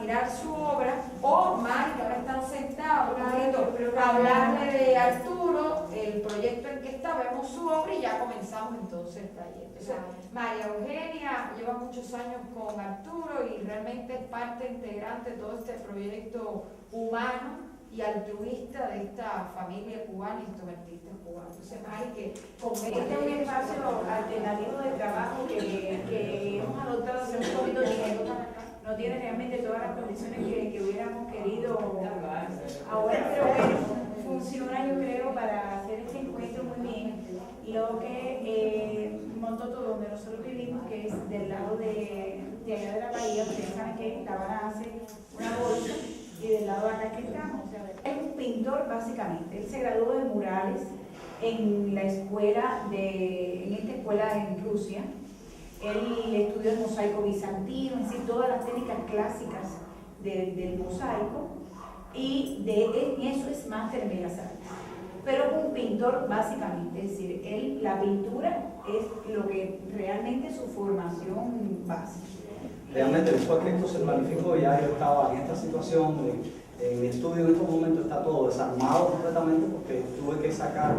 mirar su obra, o Mari, que ahora están sentados, hablarle de Arturo, el proyecto en que está, vemos su obra y ya comenzamos entonces el taller. Entonces, María Eugenia lleva muchos años con Arturo y realmente es parte integrante de todo este proyecto humano y altruista de esta familia cubana, instrumentistas cubanos. Entonces, Mari, que con este es un espacio alternativo de trabajo que hemos adoptado hace un poquito tiempo. No tiene realmente todas las condiciones que hubiéramos querido ahora, pero bueno, funciona, yo creo, para hacer este encuentro muy bien. Lo que montó todo donde nosotros vivimos, que es del lado de allá de la bahía, ustedes saben que La Habana hace una bolsa, y del lado de acá que estamos. Es un pintor básicamente. Él se graduó de murales en la escuela en esta escuela en Rusia. Él estudió el mosaico bizantino, es decir, todas las técnicas clásicas del mosaico, y en eso es máster en Bellas Artes. Pero es un pintor básicamente, es decir, la pintura es lo que realmente es su formación básica. Realmente después que esto se planificó, ya yo estaba en esta situación, en mi estudio en estos momentos está todo desarmado completamente porque tuve que sacar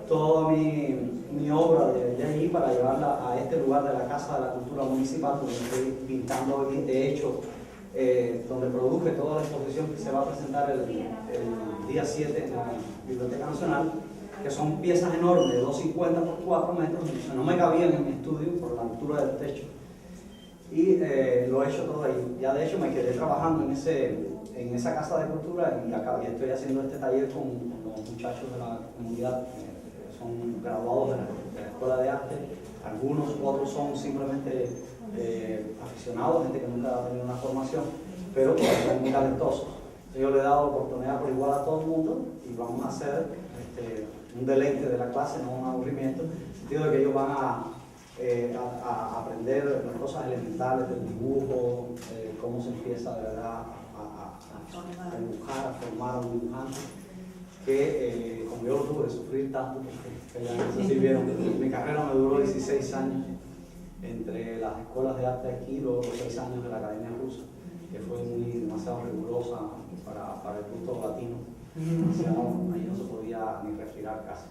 toda mi obra de allí para llevarla a este lugar de la Casa de la Cultura Municipal, donde estoy pintando aquí. De hecho, donde produje toda la exposición que se va a presentar el día 7 en la Biblioteca Nacional, que son piezas enormes de 2,50 por 4 metros, no me cabían en mi estudio por la altura del techo. Y lo he hecho todo ahí. Ya de hecho me quedé trabajando en esa casa de cultura y acá estoy haciendo este taller con los muchachos de la comunidad, que son graduados de la Escuela de Arte. Algunos, otros son simplemente aficionados, gente que nunca ha tenido una formación, pero son muy talentosos. Yo le he dado oportunidad por igual a todo el mundo y vamos a hacer un deleite de la clase, no un aburrimiento, en el sentido de que ellos van a aprender las cosas elementales del dibujo, cómo se empieza de verdad a dibujar, a formar a un dibujante, que como yo lo tuve de sufrir tanto, porque ya no sé si vieron, mi carrera me duró 16 años entre las escuelas de arte aquí y luego 6 años de la Academia Rusa, que fue demasiado rigurosa para el gusto latino, ahí no se podía ni respirar casi.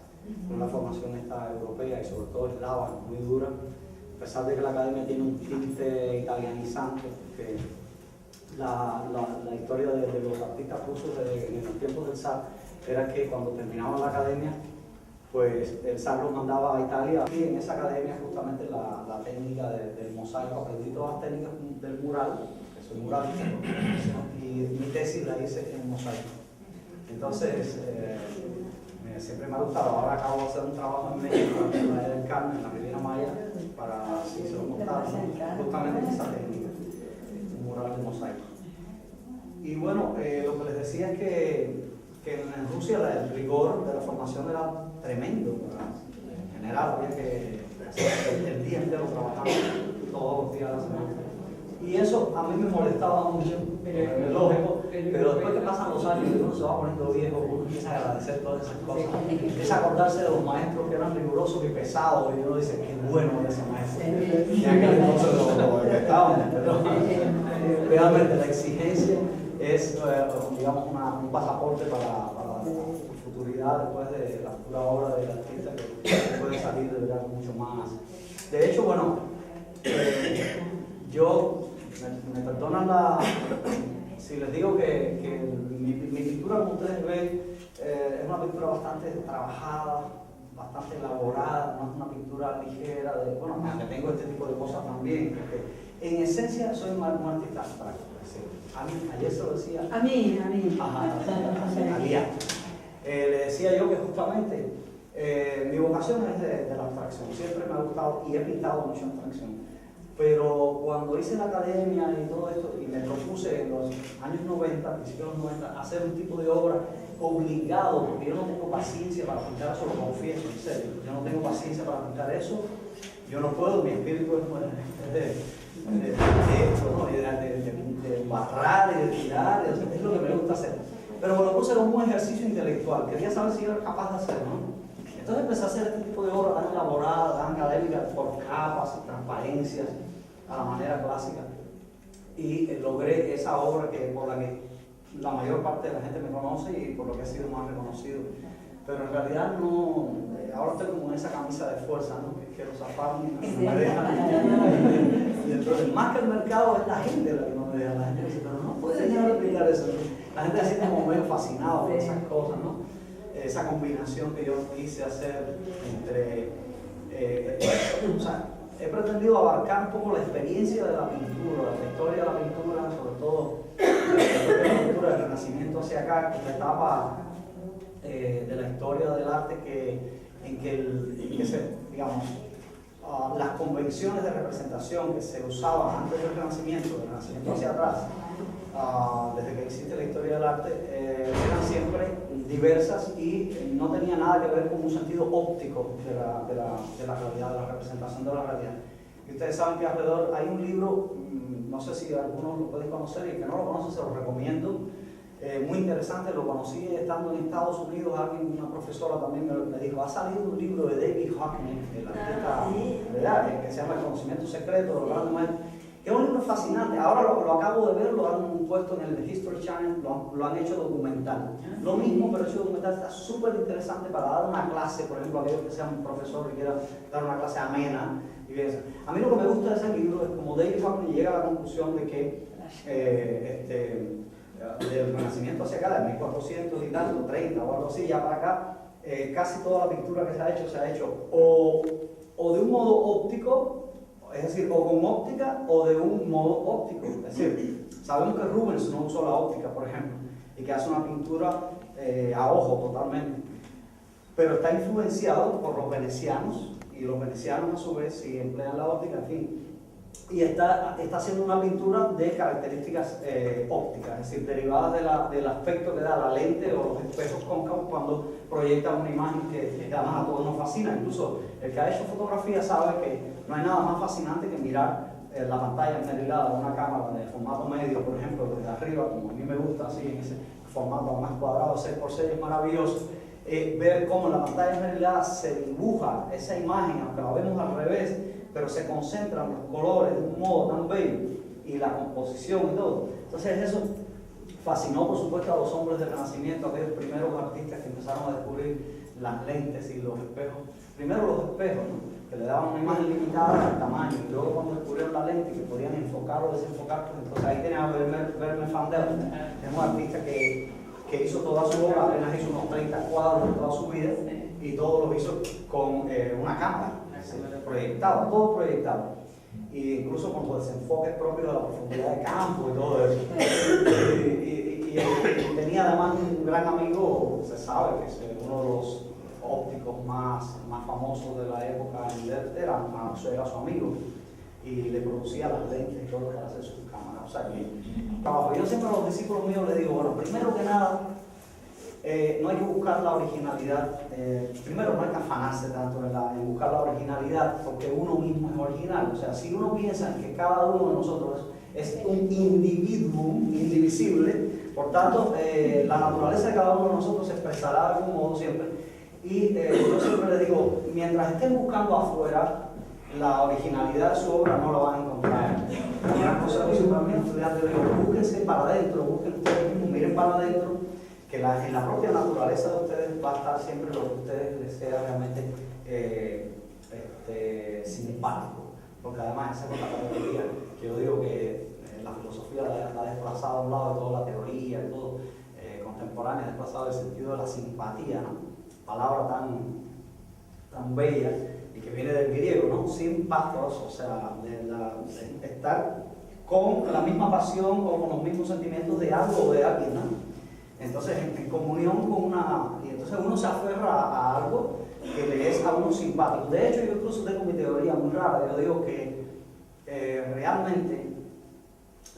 Una formación esta europea y sobre todo eslava, muy dura, a pesar de que la academia tiene un tinte italianizante, porque la historia de los artistas rusos en los tiempos del zar era que cuando terminaban la academia, pues el zar los mandaba a Italia, y en esa academia justamente la técnica del mosaico, aprendí todas las técnicas del mural, que soy muralista, y mi tesis la hice en mosaico. Entonces, siempre me ha gustado. Ahora acabo de hacer un trabajo en México, en la Playa del Carmen, en la Riviera Maya, para, si se lo contaron, justamente esa técnica, un mural de mosaico. Y bueno, lo que les decía es que en Rusia el rigor de la formación era tremendo, ¿verdad? En general había que hacer el día entero trabajando, todos los días de la semana. Y eso a mí me molestaba mucho, es lógico, pero después que pasan los años y uno se va poniendo viejo, uno empieza a agradecer todas esas cosas, empieza a acordarse de los maestros que eran rigurosos y pesados, y uno dice, qué bueno era ese maestro. Y aquel entonces lo detestaban, pero realmente la exigencia es, digamos, un pasaporte para la futuridad después de la futura obra del artista, que puede salir de verdad mucho más. De hecho, bueno, yo, me perdonan si les digo que mi pintura, como ustedes ven, es una pintura bastante trabajada, bastante elaborada, no es una pintura ligera, bueno, aunque tengo este tipo de cosas también, porque en esencia soy un artista abstracto. A mí, ayer se lo decía. A mí. Ajá, le decía yo que justamente mi vocación es de la abstracción, siempre me ha gustado y he pintado mucho abstracción. Pero cuando hice la academia y todo esto, y me propuse en los años 90, principios de los 90, hacer un tipo de obra obligado, porque yo no tengo paciencia para pintar eso, lo confieso, en serio, yo no tengo paciencia para pintar eso, yo no puedo, mi espíritu es de barrar y de tirar, es lo que me gusta hacer. Pero me lo puse como un ejercicio intelectual, quería saber si yo era capaz de hacerlo, ¿no? Entonces empecé a hacer este tipo de obras tan elaboradas, tan académicas, por capas y transparencias, a la manera clásica. y logré esa obra por la que la mayor parte de la gente me conoce y por lo que he sido más reconocido. Pero en realidad no, ahora estoy como en esa camisa de fuerza, ¿no? Que quiero zafarme y no me dejan. Y entonces, más que el mercado, es la gente la que no me deja. La gente dice, pero no puedes dejar de explicar eso. La gente así como medio fascinado por esas cosas, ¿no? Esa combinación que yo quise hacer entre, o sea, he pretendido abarcar un poco la experiencia de la pintura, la historia de la pintura, sobre todo la pintura del Renacimiento hacia acá, que es la etapa de la historia del arte en que se, digamos, las convenciones de representación que se usaban antes del Renacimiento hacia atrás, desde que existe la historia del arte, eran siempre diversas y no tenía nada que ver con un sentido óptico de la realidad, de la representación de la realidad. Y ustedes saben que alrededor hay un libro, no sé si algunos lo pueden conocer y el que no lo conoce se lo recomiendo, muy interesante, lo conocí estando en Estados Unidos. Una profesora también me dijo, ha salido un libro de David Hockney, el artista, ¿verdad? Que se llama El conocimiento secreto de los grandes maestros. Es un libro fascinante. Ahora lo acabo de ver, lo han puesto en el History Channel, lo han hecho documental. Lo mismo, pero hecho documental, está súper interesante para dar una clase, por ejemplo, aquellos que sean profesores y quieran dar una clase amena. A mí lo que me gusta de ese libro es como David Hockney llega a la conclusión de que del Renacimiento hacia acá, de 1400 y tanto, 30 o algo así, ya para acá, casi toda la pintura que se ha hecho o de un modo óptico, es decir, o con óptica o de un modo óptico. Es decir, sabemos que Rubens no usó la óptica, por ejemplo, y que hace una pintura a ojo totalmente, pero está influenciado por los venecianos, y los venecianos a su vez sí emplean la óptica, en fin. Y está haciendo una pintura de características ópticas, es decir, derivadas del aspecto que da la lente o los espejos cóncavos cuando proyectan una imagen que además a todos nos fascina. Incluso el que ha hecho fotografía sabe que no hay nada más fascinante que mirar la pantalla enmerilada de una cámara de formato medio, por ejemplo, desde arriba, como a mí me gusta, así en ese formato más cuadrado, 6x6, es maravilloso. Ver cómo en la pantalla enmerilada se dibuja esa imagen, aunque la vemos al revés, pero se concentran los colores de un modo tan bello y la composición y todo. Entonces eso fascinó, por supuesto, a los hombres del Renacimiento, aquellos primeros artistas que empezaron a descubrir las lentes y los espejos. Primero los espejos, ¿no? Que le daban una imagen limitada al tamaño, y luego cuando descubrieron la lente que podían enfocar o desenfocar, pues entonces ahí tenían a Vermeer van der Rohe, es un artista que hizo toda su obra, apenas hizo unos 30 cuadros en toda su vida, y todo lo hizo con una cámara. Proyectado, todo proyectado, e incluso con los desenfoques propios de la profundidad de campo y todo eso. Y tenía además un gran amigo, se sabe que es uno de los ópticos más famosos de la época era su amigo, y le producía las lentes y todo para hacer sus cámaras. O sea que trabajo. Yo siempre a los discípulos míos les digo, bueno, primero que nada, no hay que buscar la originalidad, primero no hay que afanarse tanto en buscar la originalidad, porque uno mismo es original. O sea, si uno piensa que cada uno de nosotros es un individuum indivisible, por tanto, la naturaleza de cada uno de nosotros se expresará de algún modo siempre. Y yo siempre les digo, mientras estén buscando afuera la originalidad de su obra, no la van a encontrar. Una cosa que siempre a mí estudiantes digo, búsquense para adentro, busquen ustedes mismos, miren para adentro, que en la propia naturaleza de ustedes va a estar siempre lo que a ustedes les sea realmente simpático, porque además esa es la categoría que yo digo que la filosofía la ha desplazado a un lado de toda la teoría y todo contemporánea, ha desplazado el sentido de la simpatía, ¿no? Palabra tan bella y que viene del griego, ¿no? Simpatos, o sea, de estar con la misma pasión o con los mismos sentimientos de algo o de alguien, ¿no? Entonces, en comunión con y entonces uno se aferra a algo que le es a uno simpático. De hecho, yo incluso tengo mi teoría muy rara. Yo digo que realmente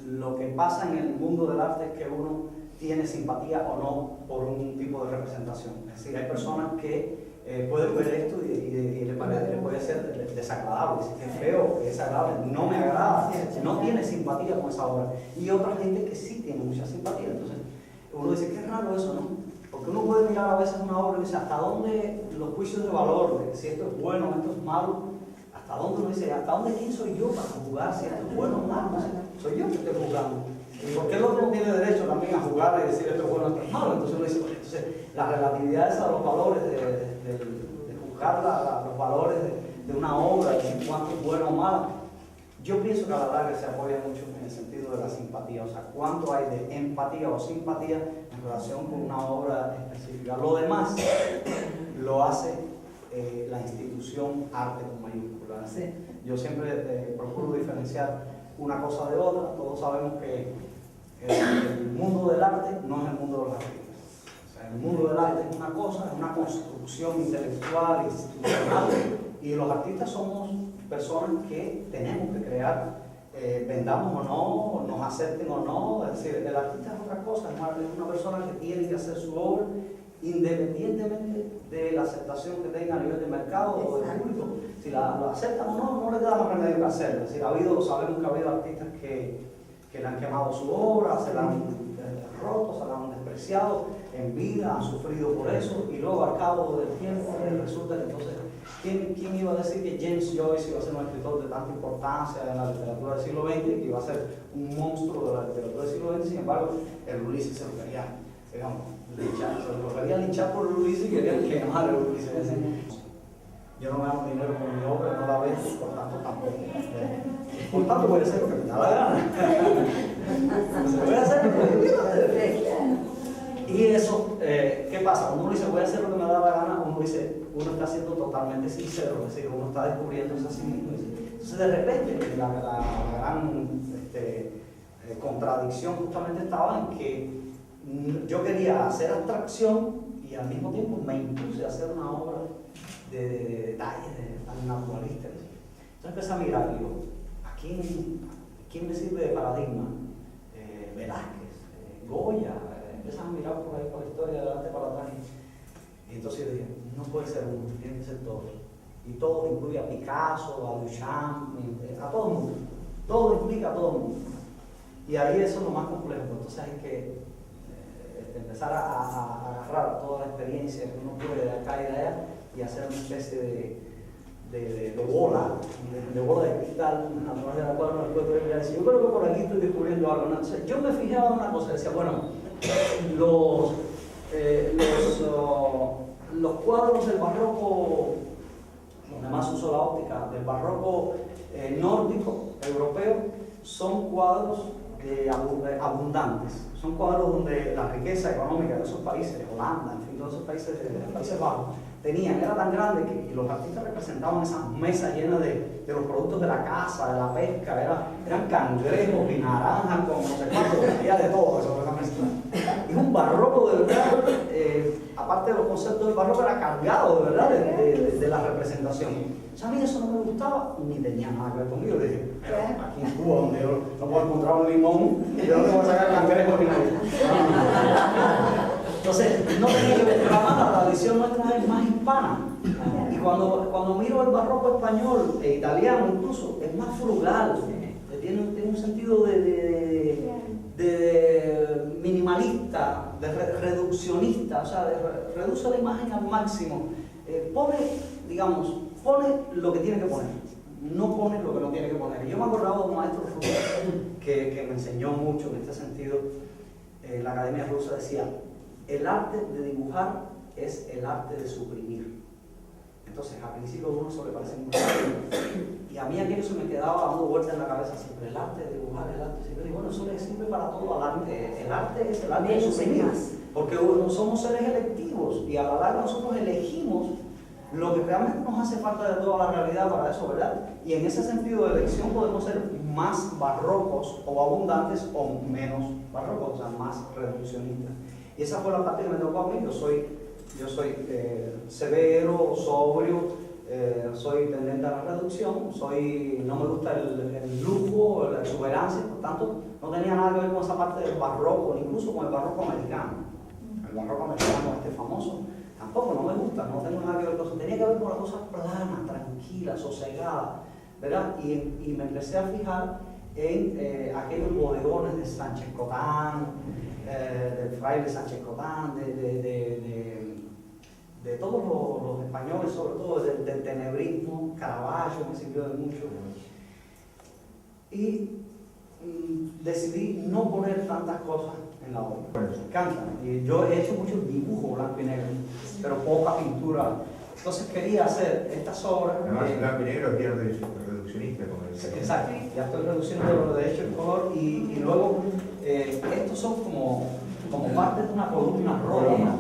lo que pasa en el mundo del arte es que uno tiene simpatía o no por un tipo de representación. Es decir, hay personas que pueden ver esto y le puede ser desagradable, que es feo, que es desagradable, no me agrada, no tiene simpatía con esa obra. Y otra gente que sí tiene mucha simpatía. Entonces, uno dice, qué raro eso, ¿no? Porque uno puede mirar a veces una obra y dice, ¿hasta dónde los juicios de valor, de si esto es bueno, esto es malo? ¿Hasta dónde uno dice, hasta dónde quién soy yo para juzgar si esto es bueno o malo? Soy yo que estoy comparar y decir esto es bueno, esto es malo. Entonces uno dice, bueno, entonces la relatividad esa de los valores, de juzgar los valores de una obra, de decir cuánto es bueno o malo, yo pienso que a la larga se apoya mucho en el sentido de la simpatía, o sea, cuánto hay de empatía o simpatía en relación con una obra específica. Lo demás lo hace la institución arte con mayúsculas. Yo siempre procuro diferenciar una cosa de otra. Todos sabemos que el mundo del arte no es el mundo de los artistas. O sea, el mundo del arte es una cosa, es una construcción intelectual, institucional, y los artistas somos personas que tenemos que crear, vendamos o no, nos acepten o no. Es decir, el artista es otra cosa, es una persona que tiene que hacer su obra independientemente de la aceptación que tenga a nivel de mercado o de público. Si la aceptan o no, no le da más remedio que hacerlo. Es decir, sabemos que ha habido artistas que le han quemado su obra, se la han roto, se la han despreciado en vida, han sufrido por eso, y luego al cabo del tiempo resulta que entonces, ¿quién iba a decir que James Joyce iba a ser un escritor de tanta importancia en la literatura del siglo XX, que iba a ser un monstruo de la literatura del siglo XX? Sin embargo, el Ulises se lo quería, digamos, linchar, se lo quería linchar por el Ulises y querían quemar el Ulises. Yo no me hago dinero con mi obra, no la vendo, por tanto tampoco. Por tanto voy a hacer lo que me da la gana. Voy a hacer lo que me da la gana. Y eso, ¿qué pasa? Cuando uno dice voy a hacer lo que me da la gana, uno está siendo totalmente sincero, es decir, uno está descubriéndose a sí mismo. Entonces de repente la gran contradicción justamente estaba en que yo quería hacer abstracción y al mismo tiempo me impuse a hacer una obra de detalles tan naturalistas. Entonces empecé a mirar, digo, ¿quién me sirve de paradigma? Velázquez, Goya. Empecé a mirar por ahí por la historia del arte para atrás. Y entonces yo dije, no puede ser uno, tiene que ser todos. Y todo incluye a Picasso, a Duchamp, a todo el mundo. Todo implica a todo el mundo. Y ahí eso es lo más complejo. Entonces hay que empezar a agarrar toda la experiencia que uno puede de acá y de allá y hacer una especie de bola de cristal, a través de la cual uno puede decir, yo creo que por aquí estoy descubriendo algo. Entonces, yo me fijaba en una cosa, decía, bueno, los cuadros del barroco, donde más uso la óptica, del barroco nórdico, europeo, son cuadros abundantes. Son cuadros donde la riqueza económica de esos países, Holanda, en fin, todos esos Países Bajos, era tan grande que los artistas representaban esas mesas llenas de los productos de la caza, de la pesca, eran cangrejos y naranjas con no sé cuánto, había de todo eso en esa mesa. Y un barroco de verdad, aparte de los conceptos del barroco, era cargado de verdad de la representación. O sea, a mí eso no me gustaba, ni tenía nada que ver conmigo. Le dije, aquí en Cuba, donde yo no puedo encontrar un limón, yo no te voy a sacar cangrejos ni nada. Entonces, no tenía que ver, pero además la tradición nuestra es más hispana. Y cuando miro el barroco español e italiano incluso, es más frugal, tiene un sentido de minimalista, de reduccionista, o sea, reduce la imagen al máximo. Pone lo que tiene que poner, no pone lo que no tiene que poner. Y yo me acordaba de un maestro ruso que me enseñó mucho en este sentido. La Academia Rusa decía, el arte de dibujar es el arte de suprimir. Entonces, al principio uno eso le parece muy raro. Y a mí aquello se me quedaba dando vueltas en la cabeza siempre. El arte de dibujar, el arte de suprimir. Y bueno, eso le sirve para todo al arte. El arte es el arte de suprimir. Porque somos seres electivos y a la larga nosotros elegimos lo que realmente nos hace falta de toda la realidad para eso, ¿verdad? Y en ese sentido de elección podemos ser más barrocos o abundantes o menos barrocos, o sea, más reduccionistas. Y esa fue la parte que me tocó a mí. Yo soy severo, sobrio, soy tendente a la reducción, no me gusta el lujo, la exuberancia, por tanto, no tenía nada que ver con esa parte del barroco, ni incluso con el barroco americano. El barroco americano, famoso, tampoco no me gusta, no tengo nada que ver con eso. Tenía que ver con las cosas planas, tranquilas, sosegadas, ¿verdad? Y me empecé a fijar en aquellos bodegones de Sánchez Cotán, del fraile Sánchez Cotán, de todos los españoles, sobre todo del tenebrismo. Caravaggio me sirvió de mucho. Y decidí no poner tantas cosas en la obra. Me encanta. Y yo he hecho muchos dibujos blanco y negro, pero poca pintura. Entonces quería hacer estas obras. Además, blanco y negro es reduccionista, como dice. Exacto, ya estoy reduciendo de hecho el color y luego estos son como parte de una columna roja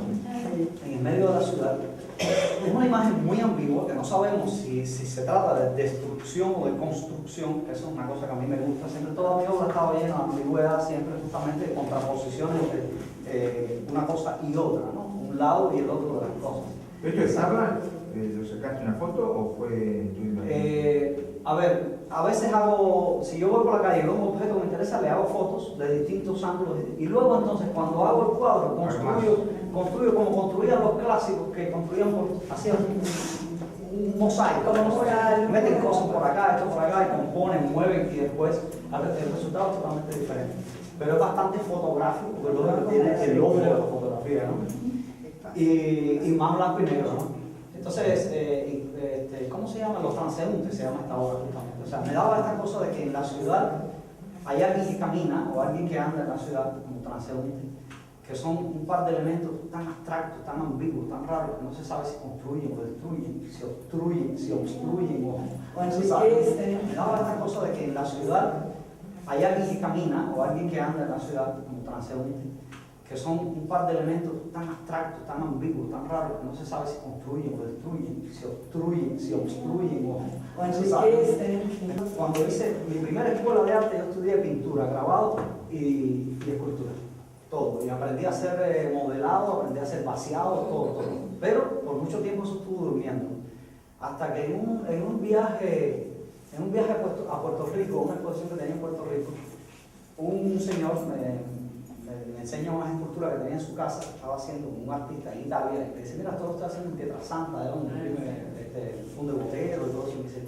en el medio de la ciudad. Es una imagen muy ambigua que no sabemos si se trata de destrucción o de construcción, que eso es una cosa que a mí me gusta. Siempre toda mi obra estaba llena de ambigüedad, siempre justamente de contraposiciones entre una cosa y otra, ¿no? Un lado y el otro de las cosas. ¿Esto es tabla? ¿Lo sacaste una foto o fue en tu imagen? A ver, a veces si yo voy por la calle y veo un objeto que me interesa, le hago fotos de distintos ángulos y luego entonces cuando hago el cuadro construyo como construían los clásicos que construían hacían un mosaico, meten cosas por acá, esto por acá y componen, mueven y después el resultado es totalmente diferente. Pero es bastante fotográfico porque luego tiene el ojo de la fotografía, ¿no? Y más blanco y negro, ¿no? Entonces, ¿cómo se llama? Los transeúntes se llama esta obra justamente. O sea, me daba esta cosa de que en la ciudad hay alguien que camina o alguien que anda en la ciudad como transeúnte, que son un par de elementos tan abstractos, tan ambiguos, tan raros, que no se sabe si construyen o destruyen, si obstruyen o no se sabe. Me daba esta cosa de que en la ciudad hay alguien que camina o alguien que anda en la ciudad como transeúnte, que son un par de elementos tan abstractos, tan ambiguos, tan raros, que no se sabe si construyen o destruyen, si obstruyen o no se sabe. Cuando hice mi primera escuela de arte, yo estudié pintura, grabado y escultura, todo. Y aprendí a hacer modelado, aprendí a hacer vaciado, todo. Pero por mucho tiempo eso estuvo durmiendo. Hasta que en un viaje a Puerto Rico, una exposición que tenía en Puerto Rico, un señor me enseña una escultura que tenía en su casa, estaba haciendo un artista en Italia, y me dice, mira, esto lo estoy haciendo en Pietra Santa, era un fondo de botero y todo eso, y me dice,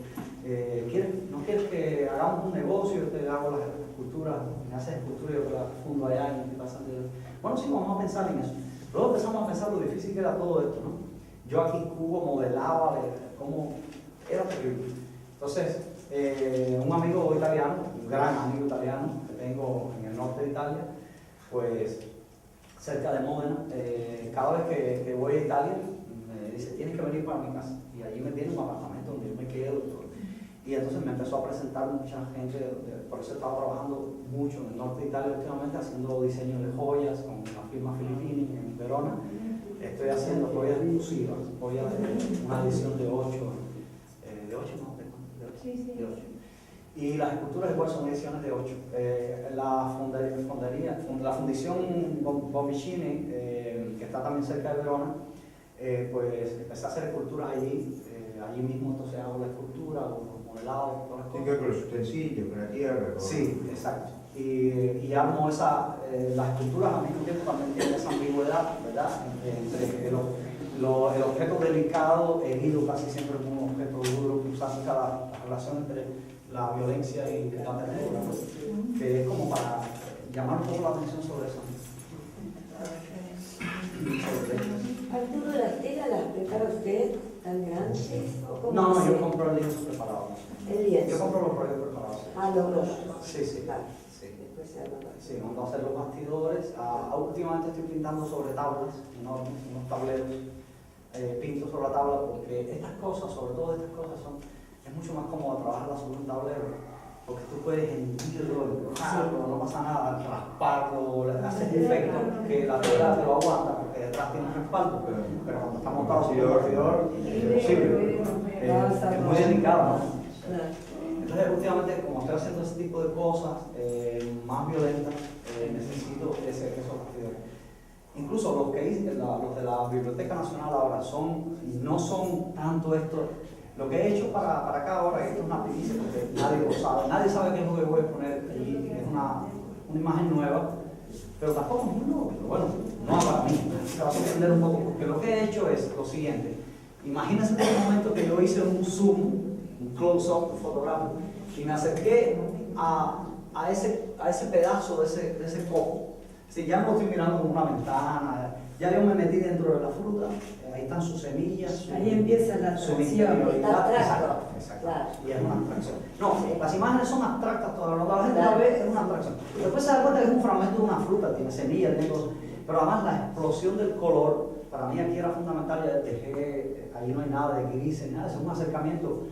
¿no quieres que hagamos un negocio? Yo te hago las esculturas, me haces esculturas y yo te las fundo allá en Pietra Santa. Bueno, sí, vamos a pensar en eso. Luego empezamos a pensar lo difícil que era todo esto, ¿no? Yo aquí en Cuba modelaba, era terrible. Entonces, un amigo italiano, un gran amigo italiano que tengo en el norte de Italia, pues cerca de Módena, cada vez que voy a Italia me dice, tienes que venir para mi casa, y allí me tiene un apartamento donde yo me quedo y todo. Y entonces me empezó a presentar mucha gente, por eso estaba trabajando mucho en el norte de Italia últimamente, haciendo diseños de joyas con la firma Filippini en Verona. Estoy haciendo joyas exclusivas, joyas de una edición de 8, de 8. Y las esculturas igual son ediciones de 8. La fundición Bombicini, que está también cerca de Verona, pues empecé a hacer esculturas allí mismo, entonces hago la escultura, los modelados, todas las cosas. Tiene que ver con los utensilios, con la tierra. Sí, exacto. Y armo las esculturas al mismo tiempo también tienen esa ambigüedad, ¿verdad? Entre el objeto delicado, herido casi siempre con un objeto duro, usando la relación entre la violencia y la ternura, ¿no? Que es como para llamar un poco la atención sobre eso. ¿Arturo, las telas las prepara usted tan grandes? No, yo compro el lienzo preparado. El lienzo. Yo compro los rollos preparados. Los rollos. Sí. Claro. Sí. Después se arma. Sí, vamos a hacer los bastidores. Últimamente estoy pintando sobre tablas enormes, unos tableros. Pinto sobre la tabla porque estas cosas, sobre todo estas cosas, es mucho más cómodo trabajarlas sobre un tablero, porque tú puedes hendirlo, empujarlo, no pasa nada, rasparlo, hacer efecto que la tela te lo aguanta porque detrás tiene un respaldo, pero cuando está montado sobre el bastidor es imposible, es muy delicado, ¿no? Entonces últimamente, como estoy haciendo ese tipo de cosas más violentas, necesito esos bastidores. Incluso los que hice, los de la Biblioteca Nacional ahora no son tanto esto. Lo que he hecho para acá ahora, esto es una primicia porque nadie lo sabe, nadie sabe qué es lo que voy a poner allí, es una imagen nueva, pero tampoco es muy nuevo, pero bueno, no para mí, se va a sorprender un poco, porque lo que he hecho es lo siguiente. Imagínense en un momento que yo hice un zoom, un close-up fotográfico, y me acerqué a ese pedazo de ese coco. Sí, ya no lo estoy mirando como una ventana, ya yo me metí dentro de la fruta, ahí están sus semillas, Ahí empieza la su atracción, interioridad. está Exacto, abstracto. exacto. Claro. Y es una abstracción. No, las imágenes son abstractas, toda la gente Claro. la ve, es una abstracción. Después se da cuenta que es un fragmento de una fruta, tiene semillas, tiene cosas. Pero además la explosión del color, para mí aquí era fundamental, ya dejé, ahí no hay nada de grises, nada, es un acercamiento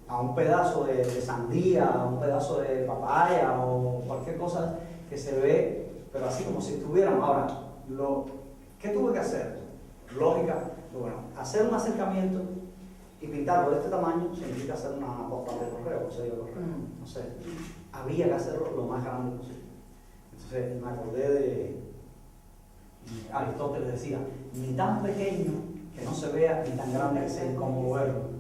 a un pedazo de sandía, a un pedazo de papaya o cualquier cosa que se ve, pero así como si estuvieran. Ahora, ¿qué tuve que hacer? Lógica, bueno, hacer un acercamiento y pintarlo de este tamaño significa hacer una postal de correo, o sea, de correo, no sé, había que hacerlo lo más grande posible. Entonces me acordé de Aristóteles, decía, ni tan pequeño que no se vea, ni tan grande que sea incómodo verlo.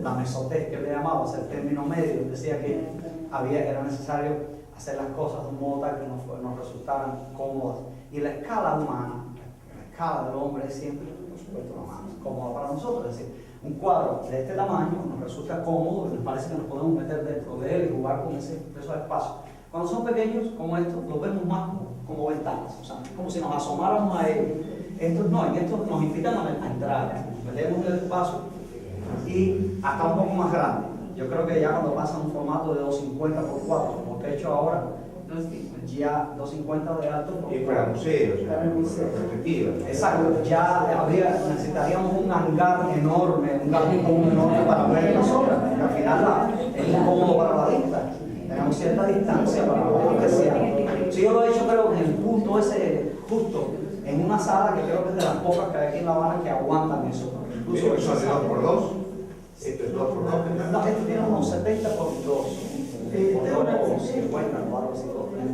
La mesotez, que le llamaba, el término medio, decía que era necesario hacer las cosas de un modo tal que nos resultaran cómodas. Y la escala humana, la escala del hombre es siempre, por supuesto, la más cómoda para nosotros. Es decir, un cuadro de este tamaño nos resulta cómodo y nos parece que nos podemos meter dentro de él y jugar con esos espacios. Cuando son pequeños como estos, los vemos más como ventanas, o sea, como si nos asomáramos a ellos. Estos no, en estos nos invitan a entrar, metemos el espacio y hasta un poco más grande. Yo creo que ya cuando pasa un formato de 250 por 4, como te he hecho ahora, ya 250 de alto por 4. Y para museos, o sea, para perspectiva. Exacto, ya necesitaríamos un hangar enorme, un galpón enorme para ver las obras, porque al final es incómodo para la vista. Tenemos cierta distancia para ver que sea. Si yo lo he hecho, creo, en el punto ese, justo en una sala que creo que es de las pocas que hay aquí en La Habana que aguantan eso. Incluso son de 2x2. Esto es 2x2. No, esto tiene unos 70 por 2. Por 50 o algo así.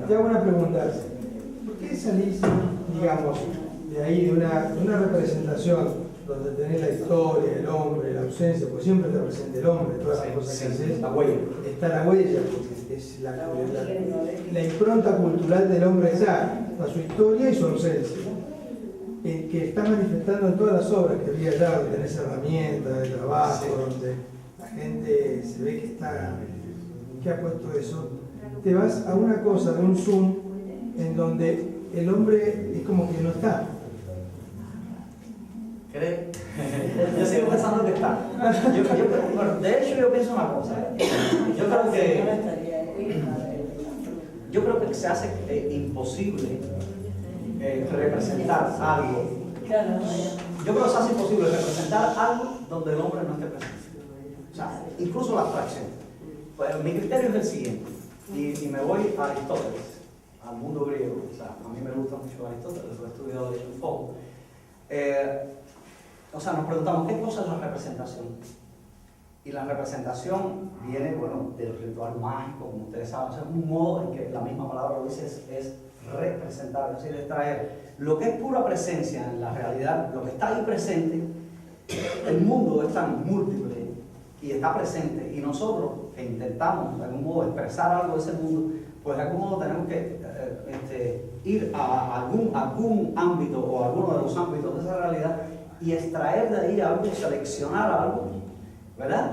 Te hago una pregunta. ¿Por qué salís, digamos, de ahí, de una representación donde tenés la historia, el hombre, la ausencia, porque siempre te presenta el hombre, todas las cosas que haces? La huella. Está la huella, porque es la impronta cultural del hombre ya, a su historia y su ausencia, que está manifestando en todas las obras que había allá, donde tenés herramientas de trabajo, donde la gente se ve que está, que ha puesto eso. Te vas a una cosa de un zoom en donde el hombre es como que no está. ¿Crees? Yo sigo pensando que está. Bueno, de hecho, yo pienso una cosa. Yo creo que se hace imposible representar algo. Yo creo que se hace imposible representar algo donde el hombre no esté presente. O sea, incluso la abstracción. Pues, mi criterio es el siguiente. Y me voy a Aristóteles, al mundo griego. O sea, a mí me gusta mucho Aristóteles, lo he estudiado de hecho un poco. O sea, nos preguntamos, ¿qué cosa es la representación? Y la representación viene, bueno, del ritual mágico, como ustedes saben. O sea, es un modo en que la misma palabra lo dice, es representar, es decir, es traer lo que es pura presencia en la realidad, lo que está ahí presente. El mundo es tan múltiple y está presente, y nosotros que intentamos de algún modo expresar algo de ese mundo, pues de algún modo tenemos que ir a algún ámbito o alguno de los ámbitos de esa realidad y extraer de ahí algo, seleccionar algo, ¿verdad?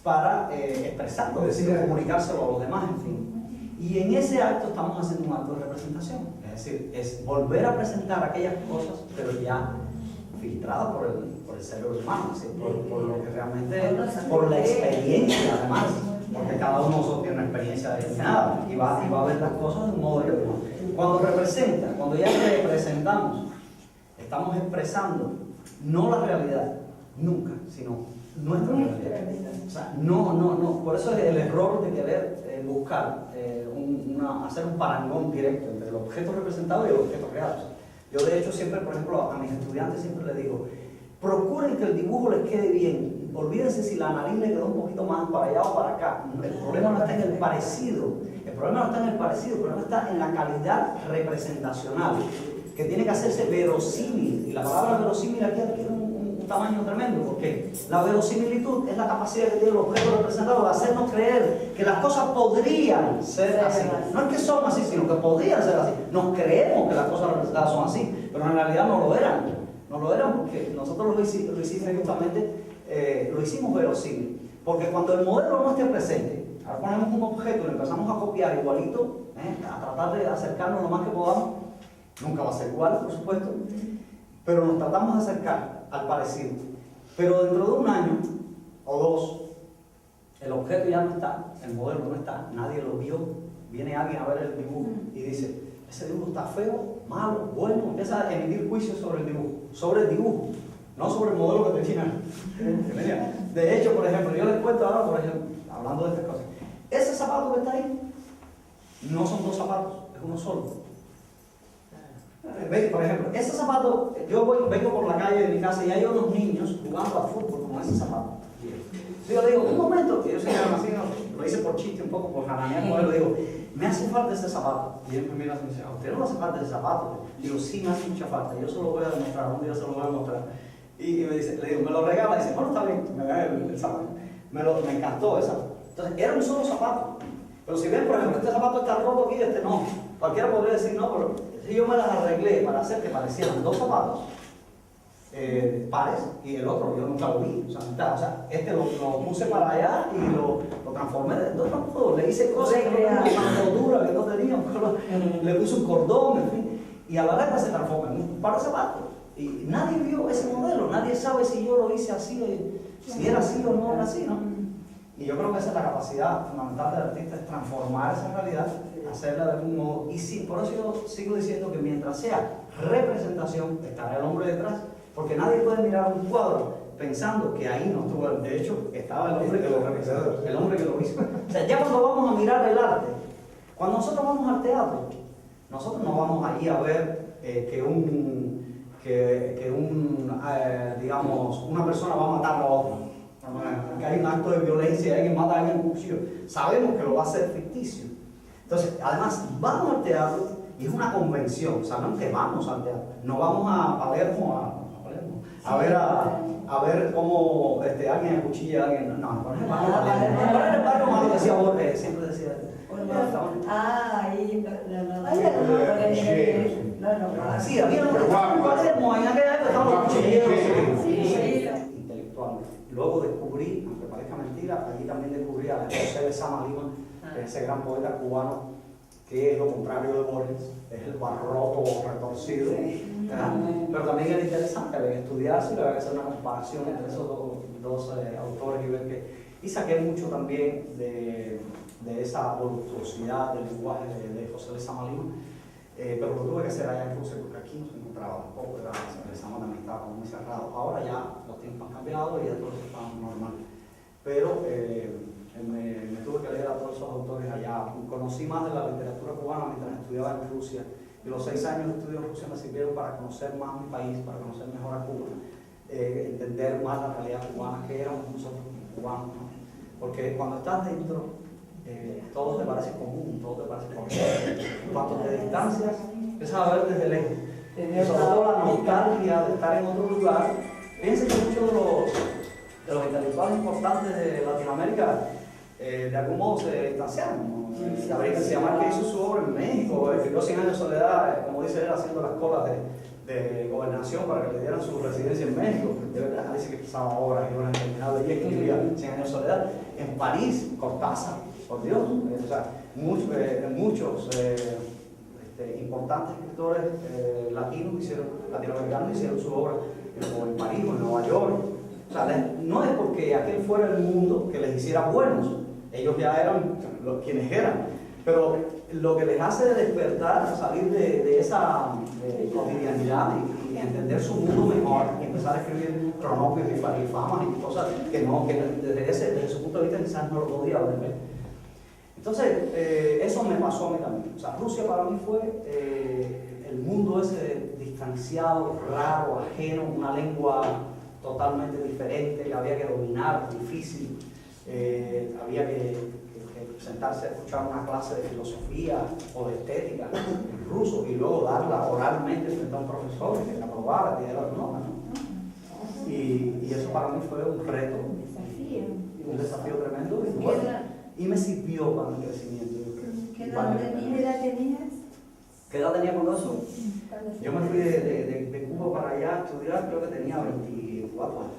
Para expresarlo, es decir, comunicárselo a los demás, en fin. Y en ese acto estamos haciendo un acto de representación, es decir, es volver a presentar aquellas cosas, pero ya filtradas por el cerebro humano, es decir, por lo que realmente, por la experiencia además, porque cada uno de nosotros tiene una experiencia determinada y va a ver las cosas de un modo determinado. Cuando ya representamos, estamos expresando no la realidad, nunca, sino nuestra realidad. O sea, no. Por eso es el error de querer buscar, hacer un parangón directo entre el objeto representado y el objeto real. Yo de hecho siempre, por ejemplo, a mis estudiantes siempre les digo, procuren que el dibujo les quede bien. Olvídense si la nariz le quedó un poquito más para allá o para acá. El problema no está en el parecido. El problema está en la calidad representacional, que tiene que hacerse verosímil. Y la palabra verosímil aquí adquiere un tamaño tremendo, porque la verosimilitud es la capacidad que tiene el objeto representado de hacernos creer que las cosas podrían ser así. No es que son así, sino que podrían ser así. Nos creemos que las cosas representadas son así, pero en realidad no lo eran. No lo eran porque nosotros lo hicimos justamente, lo hicimos verosímil. Porque cuando el modelo no esté presente, ahora ponemos un objeto y lo empezamos a copiar igualito, a tratar de acercarnos lo más que podamos, nunca va a ser igual, por supuesto, pero nos tratamos de acercar al parecido. Pero dentro de un año o dos, el objeto ya no está, el modelo no está, nadie lo vio, viene alguien a ver el dibujo y dice, ese dibujo está feo, malo, bueno, empieza a emitir juicios sobre el dibujo, no sobre el modelo que tenía. De hecho, por ejemplo, yo les cuento ahora, por ejemplo, hablando de estas cosas, ese zapato que está ahí, no son dos zapatos, es uno solo. Por ejemplo, ese zapato, vengo por la calle de mi casa y hay unos niños jugando a fútbol con ese zapato. Yo le digo, un momento, que yo soy así, lo hice por chiste un poco, por jaranear con él, le digo, me hace falta ese zapato. Y él me mira y me dice, ¿a usted no le hace falta ese zapato? Digo, sí, me hace mucha falta, yo se lo voy a demostrar, un día se lo voy a mostrar. Y me dice, le digo, me lo regala, y dice, bueno, está bien, me da el zapato. Me encantó esa. Entonces, era un solo zapato. Pero si ven, por ejemplo, este zapato está roto aquí, este no. Cualquiera podría decir, no, pero si yo me las arreglé para hacer que parecieran dos zapatos, pares, y el otro yo nunca lo vi. O sea, este lo puse para allá y lo transformé de dos modos. Le hice cosas que no tenían una cordura que no tenía, le puse un cordón, en fin, y a la larga se transforma en un par de zapatos. Y nadie vio ese modelo, nadie sabe si yo lo hice así, si era así o no era así, ¿no? Y yo creo que esa es la capacidad fundamental del artista, es transformar esa realidad, hacerla de algún modo. Y sí, por eso yo sigo diciendo que mientras sea representación, estará el hombre detrás. Porque nadie puede mirar un cuadro pensando que ahí no estuvo, de hecho, estaba el hombre que lo realizó, el hombre que lo hizo. O sea, ya cuando vamos a mirar el arte, cuando nosotros vamos al teatro, nosotros no vamos ahí a ver digamos, una persona va a matar a otra. Que hay un acto de violencia, alguien mata a alguien con cuchillo. Sabemos que lo va a hacer ficticio. Entonces, además, vamos al teatro y es una convención, sabemos que vamos al teatro. No vamos a Palermo a ver cómo alguien acuchilla a alguien. No, por ejemplo, el barrio malo decía Borges, siempre decía. Sí, había un Palermo, en aquella época estaban los cuchilleros. Intelectualmente. Luego descubrí, aunque parezca mentira, allí también descubrí a José Lezama Lima, ese gran poeta cubano, que es lo contrario de Borges, es el barroco retorcido. Pero también era interesante, había que estudiarse y había que hacer una comparación entre esos dos autores y ver que. Y saqué mucho también de esa voluptuosidad del lenguaje de José Lezama Lima, pero lo tuve que hacer allá en Rusia porque aquí no se encontraba tampoco, Lezama también estaba como muy cerrado. Ahora ya los tiempos han cambiado y ya todo está normal. Pero me tuve que leer a todos esos autores allá. Conocí más de la literatura cubana mientras estudiaba en Rusia. Y los 6 años de estudio en Rusia me sirvieron para conocer más mi país, para conocer mejor a Cuba, entender más la realidad cubana, que éramos nosotros cubanos, ¿no? Porque cuando estás dentro, todo te parece común, todo te parece correcto. Cuando te distancias, empiezas a ver desde lejos. Y sobre todo la nostalgia de estar en otro lugar. Piensen que muchos de los intelectuales importantes de Latinoamérica de algún modo se distanciaron. Gabriel García Márquez hizo su obra en México, escribió 100 años de soledad, como dice él, haciendo las colas de gobernación para que le dieran su residencia en México. De verdad, dice que pasaba horas y horas interminables y escribía 100 años de soledad. En París, Cortázar, por Dios, o sea, muchos importantes escritores latinoamericanos hicieron su obra en París o en Nueva York. O sea, no es porque aquel fuera el mundo que les hiciera buenos, ellos ya eran quienes eran, pero lo que les hace despertar, salir de esa cotidianidad y entender su mundo mejor y empezar a escribir cronopios y famas y cosas que desde su punto de vista quizás no lo podía ver. Entonces, eso me pasó a mí también. O sea, Rusia para mí fue el mundo ese distanciado, raro, ajeno, una lengua totalmente diferente que había que dominar, difícil. Había que sentarse a escuchar una clase de filosofía o de estética en ruso y luego darla oralmente frente a un profesor que la aprobara, que diera las notas, ¿no? Y eso para mí fue un reto, un desafío tremendo y, bueno, y me sirvió para mi crecimiento. ¿Qué edad tenías? ¿Qué edad tenía cuando eso? Yo me fui de Cuba para allá a estudiar, creo que tenía 24 años.